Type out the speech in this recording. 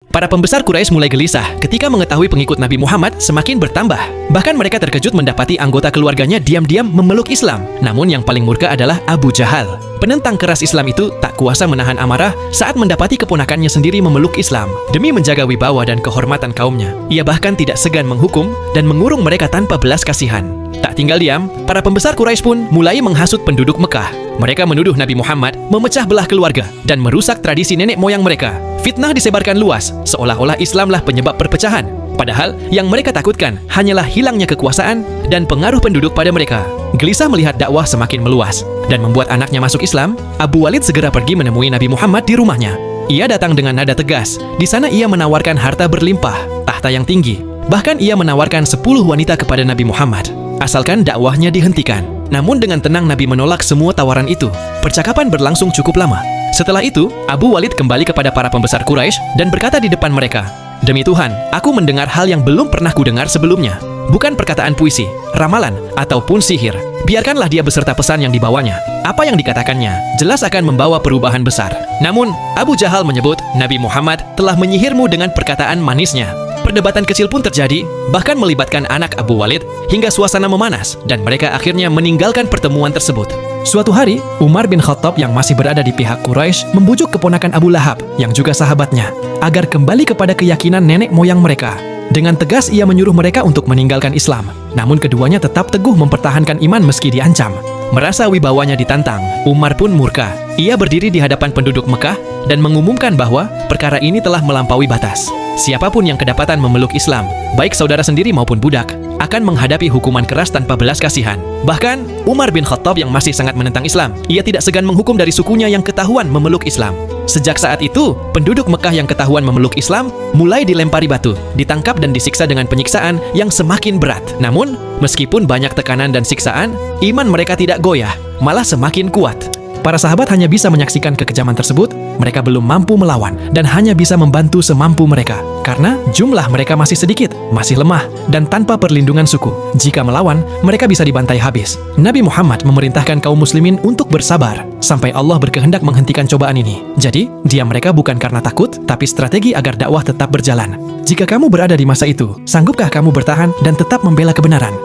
Para pembesar Quraisy mulai gelisah ketika mengetahui pengikut Nabi Muhammad semakin bertambah. Bahkan mereka terkejut mendapati anggota keluarganya diam-diam memeluk Islam. Namun yang paling murka adalah Abu Jahal. Penentang keras Islam itu tak kuasa menahan amarah saat mendapati keponakannya sendiri memeluk Islam. Demi menjaga wibawa dan kehormatan kaumnya, ia bahkan tidak segan menghukum dan mengurung mereka tanpa belas kasihan. Tak tinggal diam, para pembesar Quraisy pun mulai menghasut penduduk Mekah. Mereka menuduh Nabi Muhammad memecah belah keluarga dan merusak tradisi nenek moyang mereka. Fitnah disebarkan luas, seolah-olah Islamlah penyebab perpecahan. Padahal yang mereka takutkan hanyalah hilangnya kekuasaan dan pengaruh penduduk pada mereka. Gelisah melihat dakwah semakin meluas dan membuat anaknya masuk Islam, Abu Walid segera pergi menemui Nabi Muhammad di rumahnya. Ia datang dengan nada tegas. Di sana ia menawarkan harta berlimpah, tahta yang tinggi. Bahkan ia menawarkan 10 wanita kepada Nabi Muhammad, asalkan dakwahnya dihentikan. Namun dengan tenang Nabi menolak semua tawaran itu. Percakapan berlangsung cukup lama. Setelah itu, Abu Walid kembali kepada para pembesar Quraisy dan berkata di depan mereka, "Demi Tuhan, aku mendengar hal yang belum pernah kudengar sebelumnya. Bukan perkataan puisi, ramalan, ataupun sihir. Biarkanlah dia beserta pesan yang dibawanya. Apa yang dikatakannya jelas akan membawa perubahan besar." Namun, Abu Jahal menyebut Nabi Muhammad telah menyihirmu dengan perkataan manisnya. Perdebatan kecil pun terjadi, bahkan melibatkan anak Abu Walid, hingga suasana memanas dan mereka akhirnya meninggalkan pertemuan tersebut. Suatu hari, Umar bin Khattab yang masih berada di pihak Quraisy membujuk keponakan Abu Lahab, yang juga sahabatnya, agar kembali kepada keyakinan nenek moyang mereka. Dengan tegas ia menyuruh mereka untuk meninggalkan Islam. Namun keduanya tetap teguh mempertahankan iman meski diancam. Merasa wibawanya ditantang, Umar pun murka. Ia berdiri di hadapan penduduk Mekah dan mengumumkan bahwa perkara ini telah melampaui batas. Siapapun yang kedapatan memeluk Islam, baik saudara sendiri maupun budak, akan menghadapi hukuman keras tanpa belas kasihan. Bahkan, Umar bin Khattab yang masih sangat menentang Islam, ia tidak segan menghukum dari sukunya yang ketahuan memeluk Islam. Sejak saat itu, penduduk Mekah yang ketahuan memeluk Islam mulai dilempari batu, ditangkap dan disiksa dengan penyiksaan yang semakin berat. Namun, meskipun banyak tekanan dan siksaan, iman mereka tidak goyah, malah semakin kuat. Para sahabat hanya bisa menyaksikan kekejaman tersebut. Mereka belum mampu melawan dan hanya bisa membantu semampu mereka. Karena jumlah mereka masih sedikit, masih lemah, dan tanpa perlindungan suku. Jika melawan, mereka bisa dibantai habis. Nabi Muhammad memerintahkan kaum muslimin untuk bersabar sampai Allah berkehendak menghentikan cobaan ini. Jadi, diam mereka bukan karena takut, tapi strategi agar dakwah tetap berjalan. Jika kamu berada di masa itu, sanggupkah kamu bertahan dan tetap membela kebenaran?